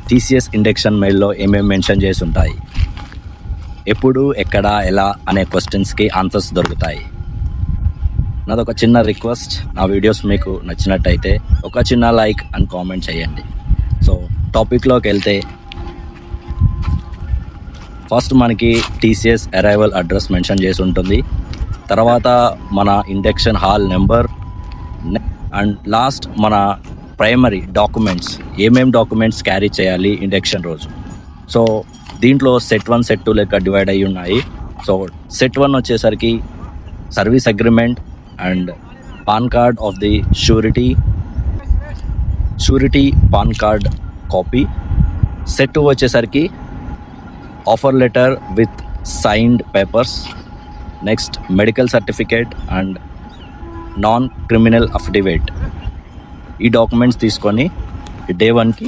TCS induction మెయిల్లో ఏమేమి mention చేసి ఉంటాయి, ఎప్పుడు, ఎక్కడ, ఎలా అనే క్వశ్చన్స్కి ఆన్సర్స్ దొరుకుతాయి. నాదొక చిన్న రిక్వెస్ట్, నా వీడియోస్ మీకు నచ్చినట్టయితే ఒక చిన్న లైక్ అండ్ కామెంట్ చేయండి. సో టాపిక్లోకి వెళ్తే ఫస్ట్ మనకి టీసీఎస్ అరైవల్ అడ్రస్ మెన్షన్ చేసి ఉంటుంది. తర్వాత మన induction hall number and last మన ప్రైమరీ డాక్యుమెంట్స్, ఏమేం డాక్యుమెంట్స్ క్యారీ చేయాలి ఇండక్షన్ రోజు. సో దీంట్లో సెట్ 1 సెట్ 2 లెక్క డివైడ్ అయ్యి ఉన్నాయి. సో సెట్ 1 వచ్చేసరికి service agreement and pan card of the surety pan card copy. Set 2 వచ్చేసరికి offer letter with signed papers, next medical certificate and non criminal affidavit. ఈ documents తీసుకొని day 1కి